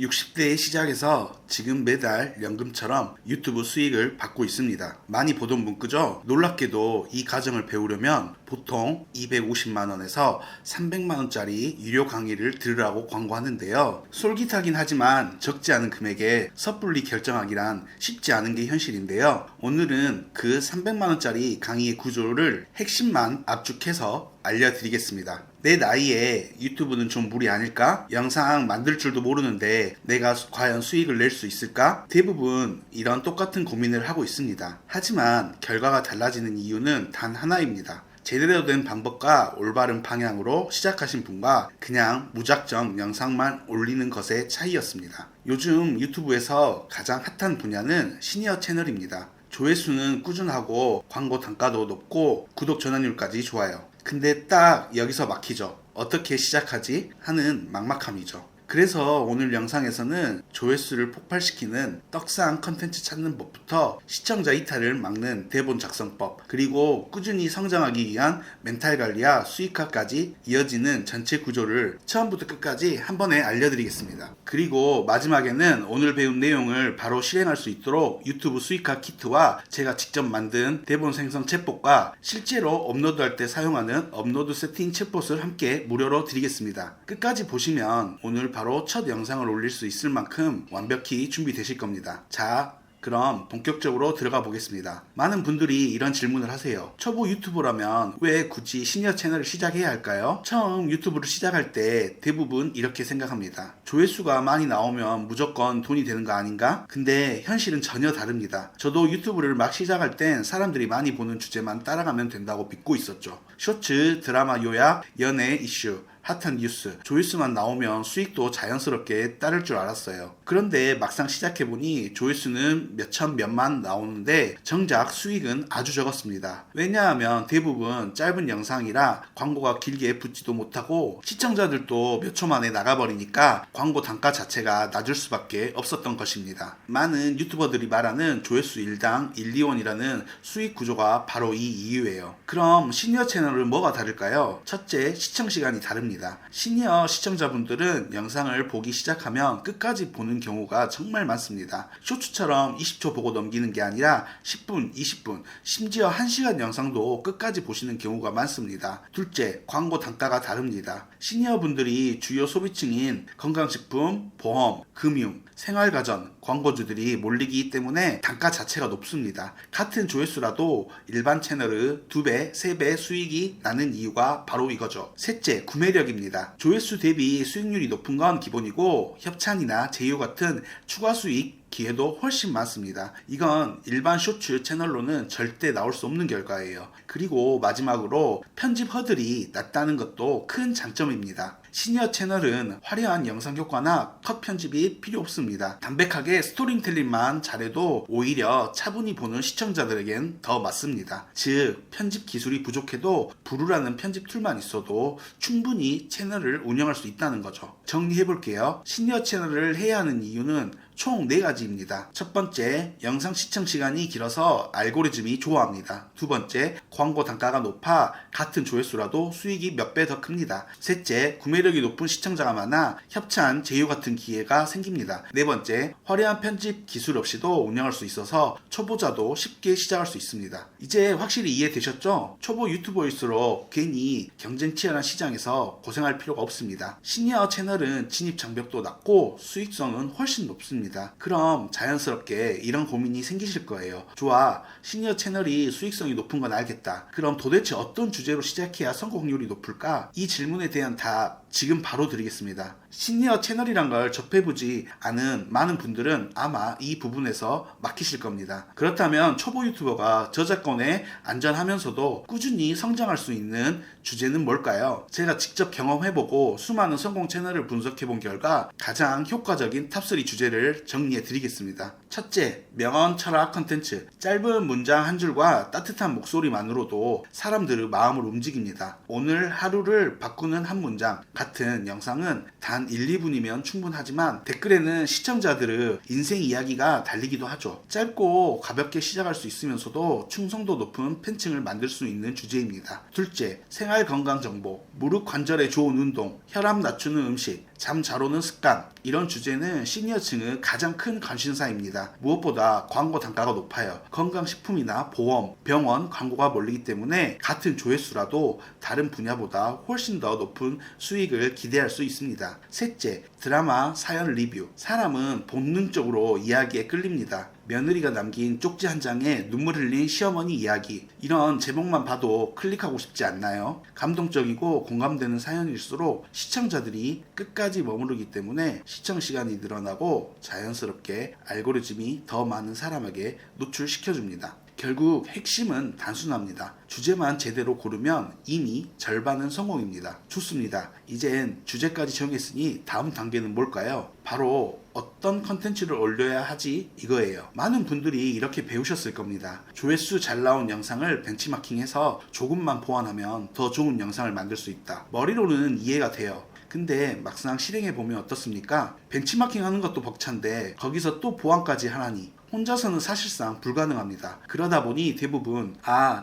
60대에 시작해서 지금 매달 연금처럼 유튜브 수익을 받고 있습니다. 많이 보던 문구죠? 놀랍게도 이 과정을 배우려면 보통 250만원에서 300만원짜리 유료 강의를 들으라고 광고하는데요. 솔깃하긴 하지만 적지 않은 금액에 섣불리 결정하기란 쉽지 않은 게 현실인데요. 오늘은 그 300만원짜리 강의의 구조를 핵심만 압축해서 알려드리겠습니다. 내 나이에 유튜브는 좀 무리 아닐까? 영상 만들 줄도 모르는데 내가 과연 수익을 낼 수 있을까? 대부분 이런 똑같은 고민을 하고 있습니다. 하지만 결과가 달라지는 이유는 단 하나입니다. 제대로 된 방법과 올바른 방향으로 시작하신 분과 그냥 무작정 영상만 올리는 것의 차이였습니다. 요즘 유튜브에서 가장 핫한 분야는 시니어 채널입니다. 조회수는 꾸준하고 광고 단가도 높고 구독 전환율까지 좋아요. 근데 딱 여기서 막히죠. 어떻게 시작하지? 하는 막막함이죠. 그래서 오늘 영상에서는 조회수를 폭발시키는 떡상 컨텐츠 찾는 법부터 시청자 이탈을 막는 대본 작성법, 그리고 꾸준히 성장하기 위한 멘탈 관리와 수익화까지 이어지는 전체 구조를 처음부터 끝까지 한 번에 알려드리겠습니다. 그리고 마지막에는 오늘 배운 내용을 바로 실행할 수 있도록 유튜브 수익화 키트와 제가 직접 만든 대본 생성 챗봇과 실제로 업로드할 때 사용하는 업로드 세팅 챗봇을 함께 무료로 드리겠습니다. 끝까지 보시면 오늘 바로 첫 영상을 올릴 수 있을 만큼 완벽히 준비되실 겁니다. 자, 그럼 본격적으로 들어가 보겠습니다. 많은 분들이 이런 질문을 하세요. 초보 유튜버라면 왜 굳이 시니어 채널을 시작해야 할까요? 처음 유튜브를 시작할 때 대부분 이렇게 생각합니다. 조회수가 많이 나오면 무조건 돈이 되는 거 아닌가? 근데 현실은 전혀 다릅니다. 저도 유튜브를 막 시작할 땐 사람들이 많이 보는 주제만 따라가면 된다고 믿고 있었죠. 쇼츠, 드라마 요약, 연애 이슈, 핫한 뉴스, 조회수만 나오면 수익도 자연스럽게 따를 줄 알았어요. 그런데 막상 시작해보니 조회수는 몇천 몇만 나오는데 정작 수익은 아주 적었습니다. 왜냐하면 대부분 짧은 영상이라 광고가 길게 붙지도 못하고 시청자들도 몇 초 만에 나가버리니까 광고 단가 자체가 낮을 수밖에 없었던 것입니다. 많은 유튜버들이 말하는 조회수 1당 1, 2원이라는 수익 구조가 바로 이 이유예요. 그럼 시니어 채널은 뭐가 다를까요? 첫째, 시청 시간이 다릅니다. 시니어 시청자분들은 영상을 보기 시작하면 끝까지 보는 경우가 정말 많습니다. 쇼츠처럼 20초 보고 넘기는 게 아니라 10분, 20분, 심지어 1시간 영상도 끝까지 보시는 경우가 많습니다. 둘째, 광고 단가가 다릅니다. 시니어분들이 주요 소비층인 건강식품, 보험, 금융, 생활가전, 광고주들이 몰리기 때문에 단가 자체가 높습니다. 같은 조회수라도 일반 채널의 2배, 3배 수익이 나는 이유가 바로 이거죠. 셋째, 구매력입니다. 조회수 대비 수익률이 높은 건 기본이고 협찬이나 제휴 같은 추가 수익 기회도 훨씬 많습니다. 이건 일반 쇼츠 채널로는 절대 나올 수 없는 결과예요. 그리고 마지막으로 편집 허들이 낮다는 것도 큰 장점입니다. 시니어 채널은 화려한 영상 효과나 컷 편집이 필요 없습니다. 담백하게 스토리텔링만 잘해도 오히려 차분히 보는 시청자들에겐 더 맞습니다. 즉, 편집 기술이 부족해도 부루라는 편집 툴만 있어도 충분히 채널을 운영할 수 있다는 거죠. 정리해볼게요. 시니어 채널을 해야 하는 이유는 총 4가지입니다. 첫 번째, 영상 시청 시간이 길어서 알고리즘이 좋아합니다. 두 번째, 광고 단가가 높아 같은 조회수라도 수익이 몇 배 더 큽니다. 셋째, 구매력이 높은 시청자가 많아 협찬, 제휴 같은 기회가 생깁니다. 네 번째, 화려한 편집 기술 없이도 운영할 수 있어서 초보자도 쉽게 시작할 수 있습니다. 이제 확실히 이해되셨죠? 초보 유튜버일수록 괜히 경쟁 치열한 시장에서 고생할 필요가 없습니다. 시니어 채널은 진입 장벽도 낮고 수익성은 훨씬 높습니다. 그럼 자연스럽게 이런 고민이 생기실 거예요. 좋아, 시니어 채널이 수익성이 높은 건 알겠다. 그럼 도대체 어떤 주제로 시작해야 성공률이 높을까? 이 질문에 대한 답 지금 바로 드리겠습니다. 시니어 채널이란 걸 접해보지 않은 많은 분들은 아마 이 부분에서 막히실 겁니다. 그렇다면 초보 유튜버가 저작권에 안전하면서도 꾸준히 성장할 수 있는 주제는 뭘까요? 제가 직접 경험해보고 수많은 성공 채널을 분석해본 결과 가장 효과적인 탑3 주제를 정리해드리겠습니다. 첫째, 명언 철학 컨텐츠. 짧은 문장 한 줄과 따뜻한 목소리만으로도 사람들의 마음을 움직입니다. 오늘 하루를 바꾸는 한 문장 같은 영상은 단 1, 2분이면 충분하지만 댓글에는 시청자들의 인생 이야기가 달리기도 하죠. 짧고 가볍게 시작할 수 있으면서도 충성도 높은 팬층을 만들 수 있는 주제입니다. 둘째, 생활 건강 정보. 무릎 관절에 좋은 운동, 혈압 낮추는 음식, 잠 잘 오는 습관, 이런 주제는 시니어층의 가장 큰 관심사입니다. 무엇보다 광고 단가가 높아요. 건강식품이나 보험, 병원 광고가 몰리기 때문에 같은 조회수라도 다른 분야보다 훨씬 더 높은 수익을 기대할 수 있습니다. 셋째, 드라마 사연 리뷰. 사람은 본능적으로 이야기에 끌립니다. 며느리가 남긴 쪽지 한 장에 눈물 흘린 시어머니 이야기. 이런 제목만 봐도 클릭하고 싶지 않나요? 감동적이고 공감되는 사연일수록 시청자들이 끝까지 머무르기 때문에 시청 시간이 늘어나고 자연스럽게 알고리즘이 더 많은 사람에게 노출시켜줍니다. 결국 핵심은 단순합니다. 주제만 제대로 고르면 이미 절반은 성공입니다. 좋습니다. 이젠 주제까지 정했으니 다음 단계는 뭘까요? 바로 어떤 컨텐츠를 올려야 하지 이거예요. 많은 분들이 이렇게 배우셨을 겁니다. 조회수 잘 나온 영상을 벤치마킹해서 조금만 보완하면 더 좋은 영상을 만들 수 있다. 머리로는 이해가 돼요. 근데 막상 실행해보면 어떻습니까? 벤치마킹 하는 것도 벅찬데 거기서 또 보완까지 하라니 혼자서는 사실상 불가능합니다. 그러다 보니 대부분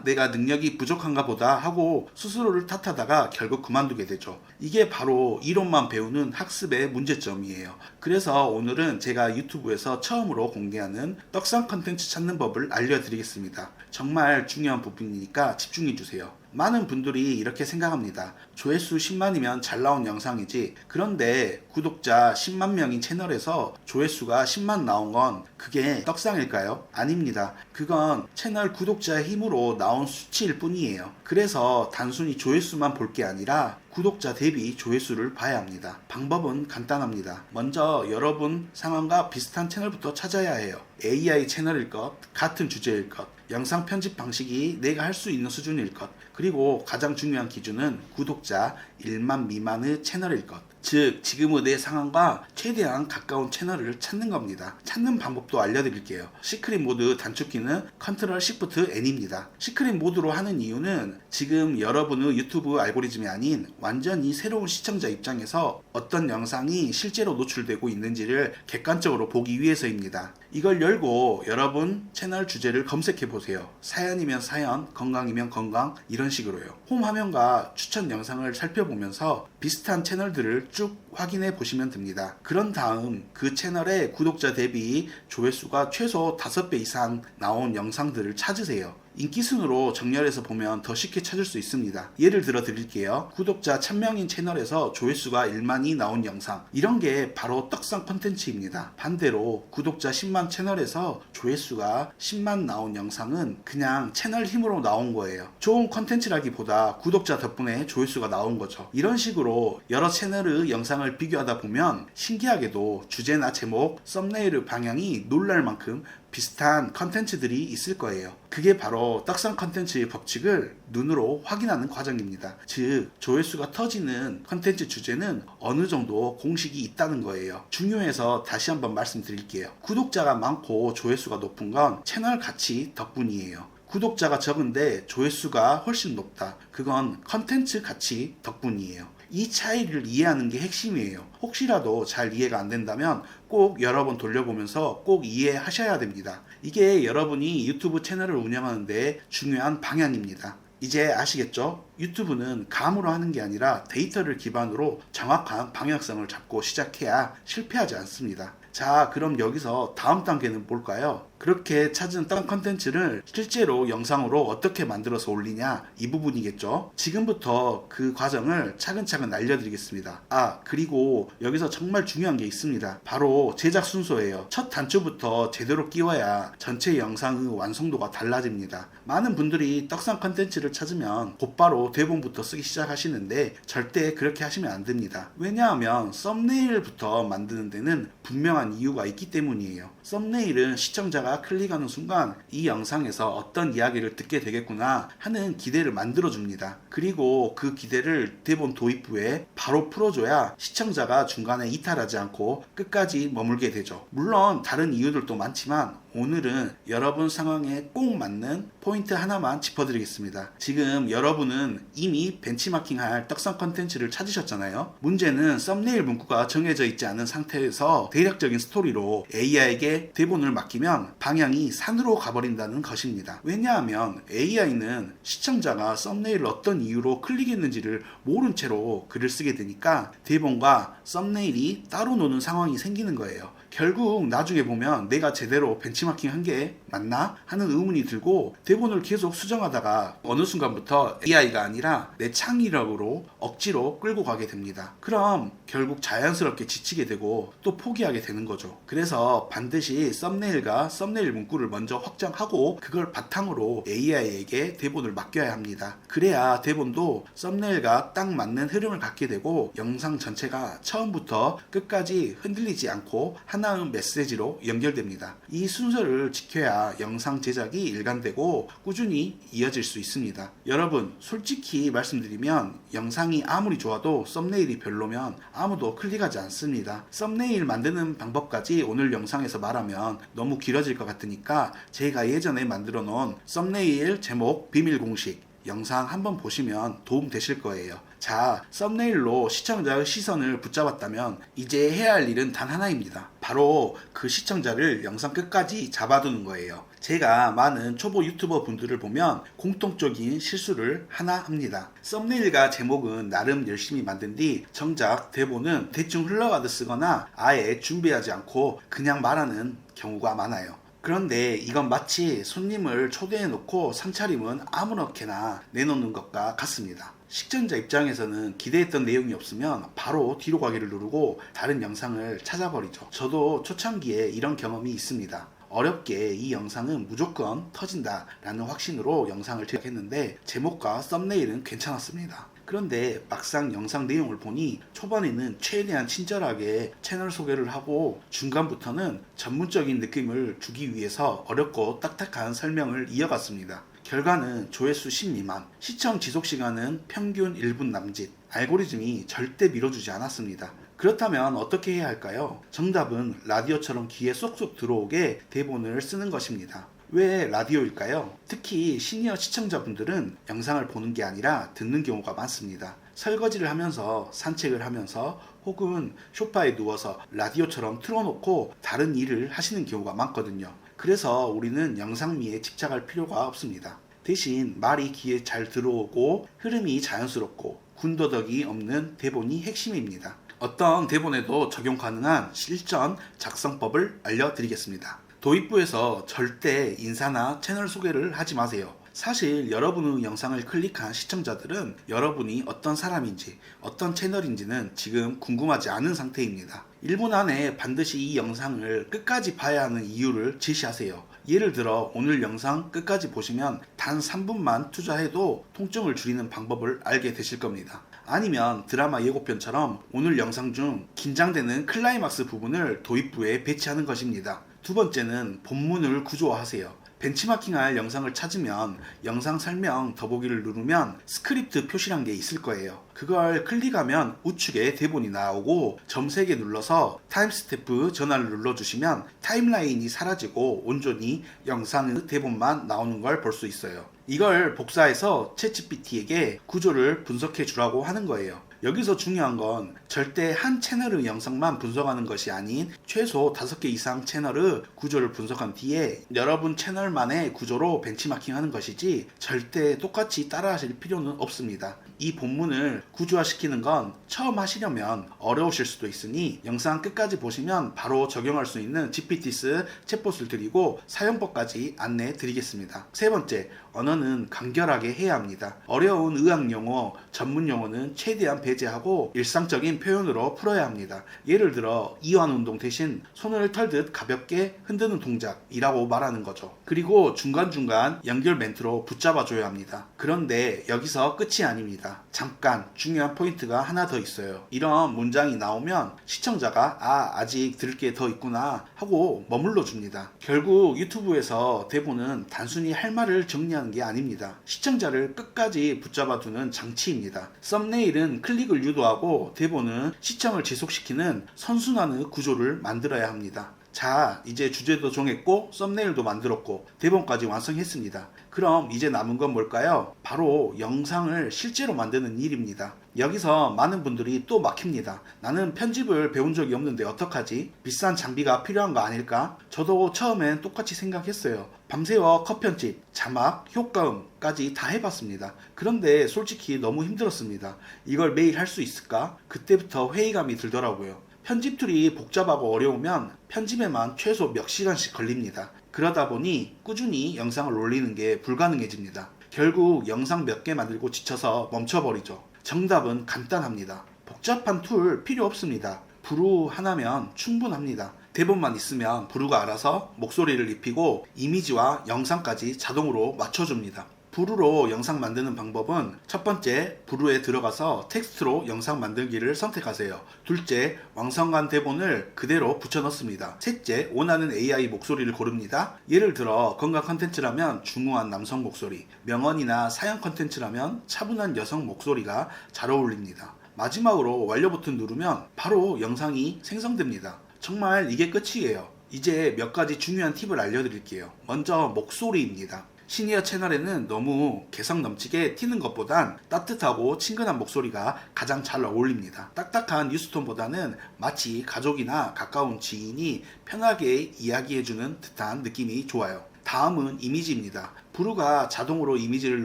내가 능력이 부족한가 보다 하고 스스로를 탓하다가 결국 그만두게 되죠. 이게 바로 이론만 배우는 학습의 문제점이에요. 그래서 오늘은 제가 유튜브에서 처음으로 공개하는 떡상 컨텐츠 찾는 법을 알려드리겠습니다. 정말 중요한 부분이니까 집중해주세요. 많은 분들이 이렇게 생각합니다. 조회수 10만이면 잘 나온 영상이지. 그런데 구독자 10만 명인 채널에서 조회수가 10만 나온 건 그게 떡상일까요? 아닙니다. 그건 채널 구독자의 힘으로 나온 수치일 뿐이에요. 그래서 단순히 조회수만 볼 게 아니라 구독자 대비 조회수를 봐야 합니다. 방법은 간단합니다. 먼저 여러분 상황과 비슷한 채널부터 찾아야 해요. AI 채널일 것, 같은 주제일 것, 영상 편집 방식이 내가 할 수 있는 수준일 것, 그리고 가장 중요한 기준은 구독자 1만 미만의 채널일 것. 즉 지금의 내 상황과 최대한 가까운 채널을 찾는 겁니다. 찾는 방법도 알려드릴게요. 시크릿 모드 단축키는 컨트롤 시프트 N입니다. 시크릿 모드로 하는 이유는 지금 여러분의 유튜브 알고리즘이 아닌 완전히 새로운 시청자 입장에서 어떤 영상이 실제로 노출되고 있는지를 객관적으로 보기 위해서입니다. 이걸 열고 여러분 채널 주제를 검색해 보세요. 사연이면 사연, 건강이면 건강, 이런 식으로요. 홈 화면과 추천 영상을 살펴보면서 비슷한 채널들을 쭉 확인해 보시면 됩니다. 그런 다음 그 채널의 구독자 대비 조회수가 최소 5배 이상 나온 영상들을 찾으세요. 인기 순으로 정렬해서 보면 더 쉽게 찾을 수 있습니다. 예를 들어 드릴게요. 구독자 1000명인 채널에서 조회수가 1만이 나온 영상, 이런 게 바로 떡상 콘텐츠입니다. 반대로 구독자 10만 채널에서 조회수가 10만 나온 영상은 그냥 채널 힘으로 나온 거예요. 좋은 콘텐츠라기보다 구독자 덕분에 조회수가 나온 거죠. 이런 식으로 여러 채널의 영상을 비교하다 보면 신기하게도 주제나 제목, 썸네일 방향이 놀랄 만큼 비슷한 컨텐츠들이 있을 거예요. 그게 바로 떡상 컨텐츠의 법칙을 눈으로 확인하는 과정입니다. 즉 조회수가 터지는 컨텐츠 주제는 어느 정도 공식이 있다는 거예요. 중요해서 다시 한번 말씀드릴게요. 구독자가 많고 조회수가 높은 건 채널 가치 덕분이에요. 구독자가 적은데 조회수가 훨씬 높다. 그건 컨텐츠 가치 덕분이에요. 이 차이를 이해하는 게 핵심이에요. 혹시라도 잘 이해가 안 된다면 꼭 여러 번 돌려보면서 꼭 이해하셔야 됩니다. 이게 여러분이 유튜브 채널을 운영하는데 중요한 방향입니다. 이제 아시겠죠? 유튜브는 감으로 하는 게 아니라 데이터를 기반으로 정확한 방향성을 잡고 시작해야 실패하지 않습니다. 자, 그럼 여기서 다음 단계는 뭘까요? 그렇게 찾은 다른 컨텐츠를 실제로 영상으로 어떻게 만들어서 올리냐, 이 부분이겠죠. 지금부터 그 과정을 차근차근 알려드리겠습니다. 그리고 여기서 정말 중요한 게 있습니다. 바로 제작 순서예요. 첫 단추부터 제대로 끼워야 전체 영상의 완성도가 달라집니다. 많은 분들이 떡상 컨텐츠를 찾으면 곧바로 대본부터 쓰기 시작하시는데 절대 그렇게 하시면 안 됩니다. 왜냐하면 썸네일부터 만드는 데는 분명한 이유가 있기 때문이에요. 썸네일은 시청자가 클릭하는 순간 이 영상에서 어떤 이야기를 듣게 되겠구나 하는 기대를 만들어줍니다. 그리고 그 기대를 대본 도입 후에 바로 풀어줘야 시청자가 중간에 이탈하지 않고 끝까지 머물게 되죠. 물론 다른 이유들도 많지만 오늘은 여러분 상황에 꼭 맞는 포인트 하나만 짚어드리겠습니다. 지금 여러분은 여러분은 이미 벤치마킹할 떡상 컨텐츠를 찾으셨잖아요. 문제는 썸네일 문구가 정해져 있지 않은 상태에서 대략적인 스토리로 AI에게 대본을 맡기면 방향이 산으로 가버린다는 것입니다. 왜냐하면 AI는 시청자가 썸네일을 어떤 이유로 클릭했는지를 모른 채로 글을 쓰게 되니까 대본과 썸네일이 따로 노는 상황이 생기는 거예요. 결국 나중에 보면 내가 제대로 벤치마킹 한 게 맞나? 하는 의문이 들고 대본을 계속 수정하다가 어느 순간부터 AI가 아니라 내 창의력으로 억지로 끌고 가게 됩니다. 그럼 결국 자연스럽게 지치게 되고 또 포기하게 되는 거죠. 그래서 반드시 썸네일과 썸네일 문구를 먼저 확정하고 그걸 바탕으로 AI에게 대본을 맡겨야 합니다. 그래야 대본도 썸네일과 딱 맞는 흐름을 갖게 되고 영상 전체가 처음부터 끝까지 흔들리지 않고 하나의 메시지로 연결됩니다. 이 순서를 지켜야 영상 제작이 일관되고 꾸준히 이어질 수 있습니다. 여러분, 솔직히 말씀드리면 영상이 아무리 좋아도 썸네일이 별로면 아무도 클릭하지 않습니다. 썸네일 만드는 방법까지 오늘 영상에서 말하면 너무 길어질 것 같으니까 제가 예전에 만들어 놓은 썸네일 제목 비밀 공식 영상 한번 보시면 도움 되실 거예요. 자, 썸네일로 시청자의 시선을 붙잡았다면 이제 해야 할 일은 단 하나입니다. 바로 그 시청자를 영상 끝까지 잡아두는 거예요. 제가 많은 초보 유튜버 분들을 보면 공통적인 실수를 하나 합니다. 썸네일과 제목은 나름 열심히 만든 뒤 정작 대본은 대충 흘러가듯 쓰거나 아예 준비하지 않고 그냥 말하는 경우가 많아요. 그런데 이건 마치 손님을 초대해 놓고 상차림은 아무렇게나 내놓는 것과 같습니다. 시청자 입장에서는 기대했던 내용이 없으면 바로 뒤로 가기를 누르고 다른 영상을 찾아버리죠. 저도 초창기에 이런 경험이 있습니다. 어렵게 이 영상은 무조건 터진다 라는 확신으로 영상을 제작했는데 제목과 썸네일은 괜찮았습니다. 그런데 막상 영상 내용을 보니 초반에는 최대한 친절하게 채널 소개를 하고 중간부터는 전문적인 느낌을 주기 위해서 어렵고 딱딱한 설명을 이어갔습니다. 결과는 조회수 12만, 시청 지속시간은 평균 1분 남짓, 알고리즘이 절대 밀어주지 않았습니다. 그렇다면 어떻게 해야 할까요? 정답은 라디오처럼 귀에 쏙쏙 들어오게 대본을 쓰는 것입니다. 왜 라디오일까요? 특히 시니어 시청자분들은 영상을 보는 게 아니라 듣는 경우가 많습니다. 설거지를 하면서 산책을 하면서 혹은 소파에 누워서 라디오처럼 틀어놓고 다른 일을 하시는 경우가 많거든요. 그래서 우리는 영상미에 집착할 필요가 없습니다. 대신 말이 귀에 잘 들어오고 흐름이 자연스럽고 군더더기 없는 대본이 핵심입니다. 어떤 대본에도 적용 가능한 실전 작성법을 알려드리겠습니다. 도입부에서 절대 인사나 채널 소개를 하지 마세요. 사실 여러분의 영상을 클릭한 시청자들은 여러분이 어떤 사람인지 어떤 채널인지는 지금 궁금하지 않은 상태입니다. 1분 안에 반드시 이 영상을 끝까지 봐야 하는 이유를 제시하세요. 예를 들어 오늘 영상 끝까지 보시면 단 3분만 투자해도 통증을 줄이는 방법을 알게 되실 겁니다. 아니면 드라마 예고편처럼 오늘 영상 중 긴장되는 클라이막스 부분을 도입부에 배치하는 것입니다. 두 번째는 본문을 구조화하세요. 벤치마킹할 영상을 찾으면 영상 설명 더보기를 누르면 스크립트 표시란 게 있을 거예요. 그걸 클릭하면 우측에 대본이 나오고 점 3개 눌러서 타임스탬프 전환을 눌러주시면 타임라인이 사라지고 온전히 영상의 대본만 나오는 걸 볼 수 있어요. 이걸 복사해서 챗GPT에게 구조를 분석해 주라고 하는 거예요. 여기서 중요한 건 절대 한 채널의 영상만 분석하는 것이 아닌 최소 5개 이상 채널의 구조를 분석한 뒤에 여러분 채널만의 구조로 벤치마킹 하는 것이지 절대 똑같이 따라 하실 필요는 없습니다. 이 본문을 구조화시키는 건 처음 하시려면 어려우실 수도 있으니 영상 끝까지 보시면 바로 적용할 수 있는 GPTs 챗봇을 드리고 사용법까지 안내해 드리겠습니다. 세 번째, 언어는 간결하게 해야 합니다. 어려운 의학 용어, 전문 용어는 최대한 배제하고 일상적인 표현으로 풀어야 합니다. 예를 들어 이완 운동 대신 손을 털듯 가볍게 흔드는 동작이라고 말하는 거죠. 그리고 중간중간 연결 멘트로 붙잡아줘야 합니다. 그런데 여기서 끝이 아닙니다. 잠깐 중요한 포인트가 하나 더 있어요. 이런 문장이 나오면 시청자가 아직 들을 게 더 있구나 하고 머물러 줍니다. 결국 유튜브에서 대본은 단순히 할 말을 정리하는 게 아닙니다. 시청자를 끝까지 붙잡아두는 장치입니다. 썸네일은 클릭을 유도하고 대본은 시청을 지속시키는 선순환의 구조를 만들어야 합니다. 자, 이제 주제도 정했고 썸네일도 만들었고 대본까지 완성했습니다. 그럼 이제 남은 건 뭘까요? 바로 영상을 실제로 만드는 일입니다. 여기서 많은 분들이 또 막힙니다. 나는 편집을 배운 적이 없는데 어떡하지? 비싼 장비가 필요한 거 아닐까? 저도 처음엔 똑같이 생각했어요. 밤새워 컷 편집, 자막, 효과음까지 다 해봤습니다. 그런데 솔직히 너무 힘들었습니다. 이걸 매일 할 수 있을까? 그때부터 회의감이 들더라고요. 편집 툴이 복잡하고 어려우면 편집에만 최소 몇 시간씩 걸립니다. 그러다 보니 꾸준히 영상을 올리는 게 불가능해집니다. 결국 영상 몇 개 만들고 지쳐서 멈춰버리죠. 정답은 간단합니다. 복잡한 툴 필요 없습니다. 브루 하나면 충분합니다. 대본만 있으면 브루가 알아서 목소리를 입히고 이미지와 영상까지 자동으로 맞춰줍니다. 브루로 영상 만드는 방법은 첫 번째, 브루에 들어가서 텍스트로 영상 만들기를 선택하세요. 둘째, 완성한 대본을 그대로 붙여 넣습니다. 셋째, 원하는 AI 목소리를 고릅니다. 예를 들어 건강 컨텐츠라면 중후한 남성 목소리, 명언이나 사연 컨텐츠라면 차분한 여성 목소리가 잘 어울립니다. 마지막으로 완료 버튼 누르면 바로 영상이 생성됩니다. 정말 이게 끝이에요. 이제 몇 가지 중요한 팁을 알려드릴게요. 먼저 목소리입니다. 시니어 채널에는 너무 개성 넘치게 튀는 것보단 따뜻하고 친근한 목소리가 가장 잘 어울립니다. 딱딱한 뉴스톤보다는 마치 가족이나 가까운 지인이 편하게 이야기해주는 듯한 느낌이 좋아요. 다음은 이미지입니다. 브루가 자동으로 이미지를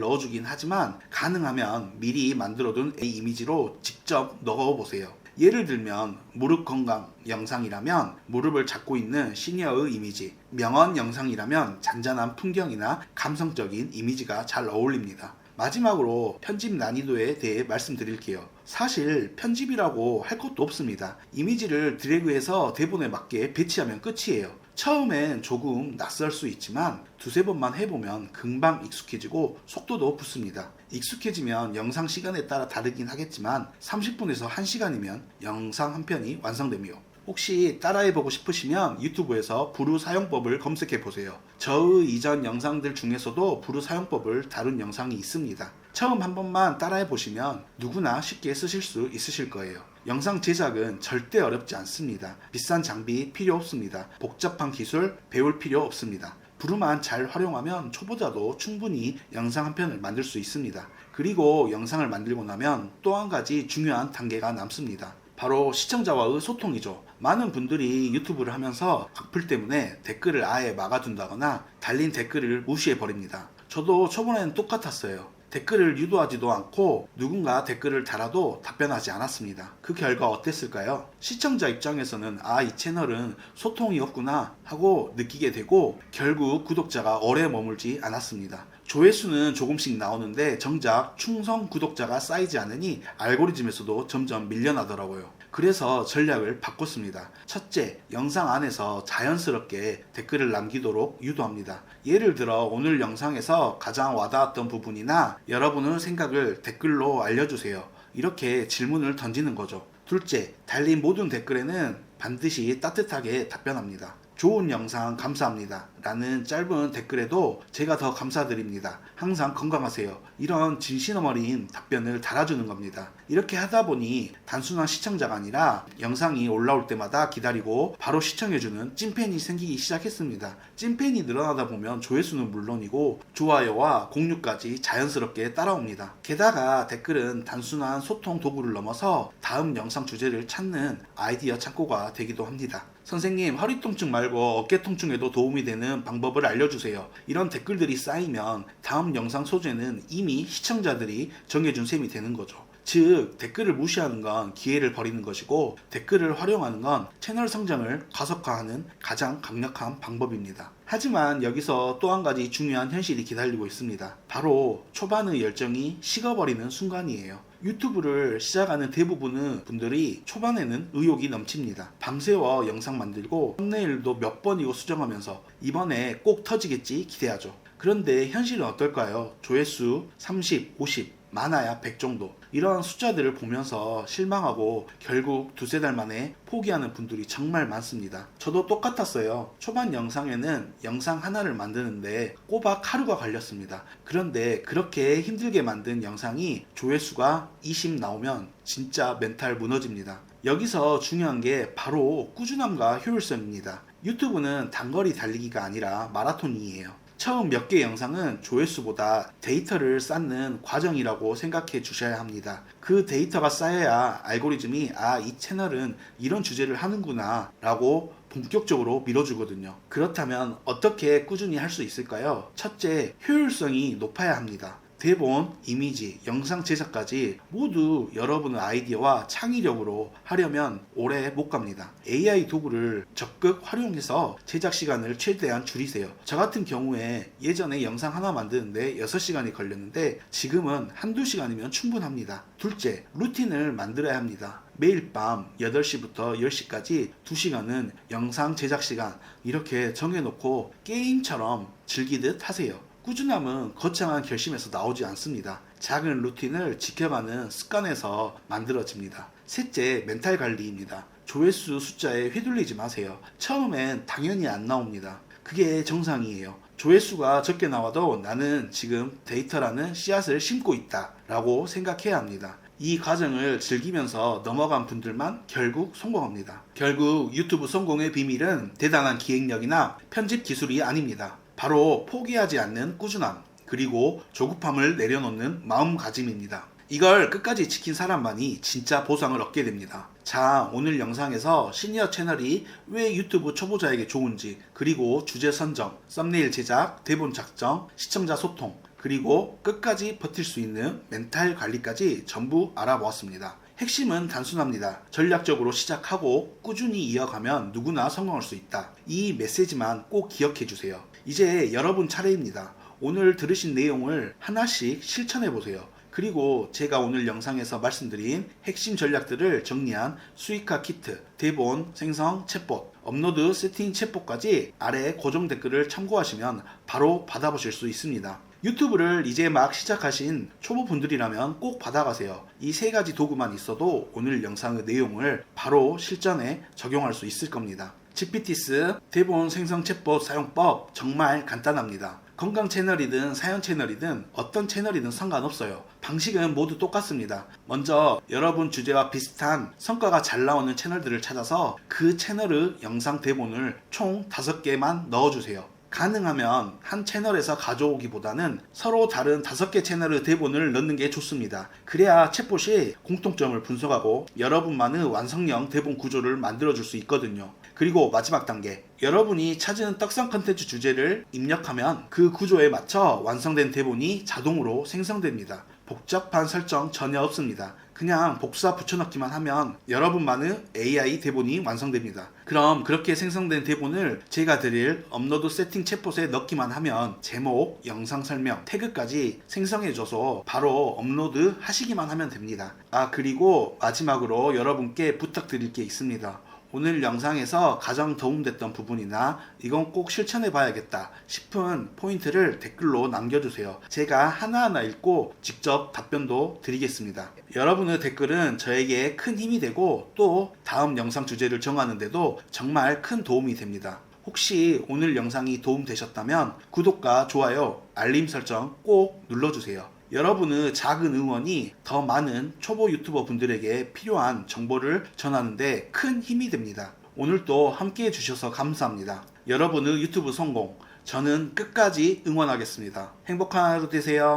넣어주긴 하지만 가능하면 미리 만들어둔 A 이미지로 직접 넣어보세요. 예를 들면 무릎 건강 영상이라면 무릎을 잡고 있는 시니어의 이미지, 명언 영상이라면 잔잔한 풍경이나 감성적인 이미지가 잘 어울립니다. 마지막으로 편집 난이도에 대해 말씀드릴게요. 사실 편집이라고 할 것도 없습니다. 이미지를 드래그해서 대본에 맞게 배치하면 끝이에요. 처음엔 조금 낯설 수 있지만 두세 번만 해보면 금방 익숙해지고 속도도 붙습니다. 익숙해지면 영상 시간에 따라 다르긴 하겠지만 30분에서 1시간이면 영상 한 편이 완성됩니다. 혹시 따라해보고 싶으시면 유튜브에서 브루 사용법을 검색해보세요. 저의 이전 영상들 중에서도 브루 사용법을 다룬 영상이 있습니다. 처음 한 번만 따라해보시면 누구나 쉽게 쓰실 수 있으실 거예요. 영상 제작은 절대 어렵지 않습니다. 비싼 장비 필요 없습니다. 복잡한 기술 배울 필요 없습니다. 브루만 잘 활용하면 초보자도 충분히 영상 한 편을 만들 수 있습니다. 그리고 영상을 만들고 나면 또 한 가지 중요한 단계가 남습니다. 바로 시청자와의 소통이죠. 많은 분들이 유튜브를 하면서 악플 때문에 댓글을 아예 막아둔다거나 달린 댓글을 무시해버립니다. 저도 초반에는 똑같았어요. 댓글을 유도하지도 않고 누군가 댓글을 달아도 답변하지 않았습니다. 그 결과 어땠을까요? 시청자 입장에서는 이 채널은 소통이 없구나 하고 느끼게 되고 결국 구독자가 오래 머물지 않았습니다. 조회수는 조금씩 나오는데 정작 충성 구독자가 쌓이지 않으니 알고리즘에서도 점점 밀려나더라고요. 그래서 전략을 바꿨습니다. 첫째, 영상 안에서 자연스럽게 댓글을 남기도록 유도합니다. 예를 들어 오늘 영상에서 가장 와닿았던 부분이나 여러분의 생각을 댓글로 알려주세요. 이렇게 질문을 던지는 거죠. 둘째, 달린 모든 댓글에는 반드시 따뜻하게 답변합니다. 좋은 영상 감사합니다. 라는 짧은 댓글에도 제가 더 감사드립니다. 항상 건강하세요. 이런 진심 어린 답변을 달아주는 겁니다. 이렇게 하다 보니 단순한 시청자가 아니라 영상이 올라올 때마다 기다리고 바로 시청해주는 찐팬이 생기기 시작했습니다. 찐팬이 늘어나다 보면 조회수는 물론이고 좋아요와 공유까지 자연스럽게 따라옵니다. 게다가 댓글은 단순한 소통 도구를 넘어서 다음 영상 주제를 찾는 아이디어 창고가 되기도 합니다. 선생님, 허리 통증 말고 어깨 통증에도 도움이 되는 방법을 알려주세요. 이런 댓글들이 쌓이면 다음 영상 소재는 이미 시청자들이 정해준 셈이 되는 거죠. 즉, 댓글을 무시하는 건 기회를 버리는 것이고 댓글을 활용하는 건 채널 성장을 가속화하는 가장 강력한 방법입니다. 하지만 여기서 또 한 가지 중요한 현실이 기다리고 있습니다. 바로 초반의 열정이 식어버리는 순간이에요. 유튜브를 시작하는 대부분의 분들이 초반에는 의욕이 넘칩니다. 밤새워 영상 만들고 썸네일도 몇 번이고 수정하면서 이번에 꼭 터지겠지 기대하죠. 그런데 현실은 어떨까요? 조회수 30, 50, 많아야 100 정도. 이런 숫자들을 보면서 실망하고 결국 두세 달 만에 포기하는 분들이 정말 많습니다. 저도 똑같았어요. 초반 영상에는 영상 하나를 만드는데 꼬박 하루가 걸렸습니다. 그런데 그렇게 힘들게 만든 영상이 조회수가 20 나오면 진짜 멘탈 무너집니다. 여기서 중요한 게 바로 꾸준함과 효율성입니다. 유튜브는 단거리 달리기가 아니라 마라톤이에요. 처음 몇 개 영상은 조회수보다 데이터를 쌓는 과정이라고 생각해 주셔야 합니다. 그 데이터가 쌓여야 알고리즘이 이 채널은 이런 주제를 하는구나 라고 본격적으로 밀어주거든요. 그렇다면 어떻게 꾸준히 할 수 있을까요? 첫째, 효율성이 높아야 합니다. 대본, 이미지, 영상 제작까지 모두 여러분의 아이디어와 창의력으로 하려면 오래 못 갑니다. AI 도구를 적극 활용해서 제작 시간을 최대한 줄이세요. 저 같은 경우에 예전에 영상 하나 만드는데 6시간이 걸렸는데 지금은 한두 시간이면 충분합니다. 둘째, 루틴을 만들어야 합니다. 매일 밤 8시부터 10시까지 2시간은 영상 제작 시간 이렇게 정해놓고 게임처럼 즐기듯 하세요. 꾸준함은 거창한 결심에서 나오지 않습니다. 작은 루틴을 지켜가는 습관에서 만들어집니다. 셋째, 멘탈 관리입니다. 조회수 숫자에 휘둘리지 마세요. 처음엔 당연히 안 나옵니다. 그게 정상이에요. 조회수가 적게 나와도 나는 지금 데이터라는 씨앗을 심고 있다 라고 생각해야 합니다. 이 과정을 즐기면서 넘어간 분들만 결국 성공합니다. 결국 유튜브 성공의 비밀은 대단한 기획력이나 편집 기술이 아닙니다. 바로 포기하지 않는 꾸준함, 그리고 조급함을 내려놓는 마음가짐입니다. 이걸 끝까지 지킨 사람만이 진짜 보상을 얻게 됩니다. 자, 오늘 영상에서 시니어 채널이 왜 유튜브 초보자에게 좋은지, 그리고 주제 선정, 썸네일 제작, 대본 작성, 시청자 소통, 그리고 끝까지 버틸 수 있는 멘탈 관리까지 전부 알아보았습니다. 핵심은 단순합니다. 전략적으로 시작하고 꾸준히 이어가면 누구나 성공할 수 있다. 이 메시지만 꼭 기억해 주세요. 이제 여러분 차례입니다. 오늘 들으신 내용을 하나씩 실천해 보세요. 그리고 제가 오늘 영상에서 말씀드린 핵심 전략들을 정리한 수익화 키트, 대본, 생성, 챗봇, 업로드, 세팅, 챗봇까지 아래 고정 댓글을 참고하시면 바로 받아보실 수 있습니다. 유튜브를 이제 막 시작하신 초보분들이라면 꼭 받아가세요. 이 세 가지 도구만 있어도 오늘 영상의 내용을 바로 실전에 적용할 수 있을 겁니다. GPTs, 대본 생성 챗봇 사용법 정말 간단합니다. 건강 채널이든 사연 채널이든 어떤 채널이든 상관없어요. 방식은 모두 똑같습니다. 먼저 여러분 주제와 비슷한 성과가 잘 나오는 채널들을 찾아서 그 채널의 영상 대본을 총 5개만 넣어주세요. 가능하면 한 채널에서 가져오기보다는 서로 다른 5개 채널의 대본을 넣는 게 좋습니다. 그래야 챗봇이 공통점을 분석하고 여러분만의 완성형 대본 구조를 만들어줄 수 있거든요. 그리고 마지막 단계, 여러분이 찾은 떡상 컨텐츠 주제를 입력하면 그 구조에 맞춰 완성된 대본이 자동으로 생성됩니다. 복잡한 설정 전혀 없습니다. 그냥 복사 붙여넣기만 하면 여러분만의 AI 대본이 완성됩니다. 그럼 그렇게 생성된 대본을 제가 드릴 업로드 세팅 챗봇에 넣기만 하면 제목, 영상 설명, 태그까지 생성해줘서 바로 업로드 하시기만 하면 됩니다. 그리고 마지막으로 여러분께 부탁드릴 게 있습니다. 오늘 영상에서 가장 도움됐던 부분이나 이건 꼭 실천해 봐야겠다 싶은 포인트를 댓글로 남겨주세요. 제가 하나하나 읽고 직접 답변도 드리겠습니다. 여러분의 댓글은 저에게 큰 힘이 되고 또 다음 영상 주제를 정하는데도 정말 큰 도움이 됩니다. 혹시 오늘 영상이 도움되셨다면 구독과 좋아요, 알림 설정 꼭 눌러주세요. 여러분의 작은 응원이 더 많은 초보 유튜버 분들에게 필요한 정보를 전하는데 큰 힘이 됩니다. 오늘도 함께 해주셔서 감사합니다. 여러분의 유튜브 성공, 저는 끝까지 응원하겠습니다. 행복한 하루 되세요.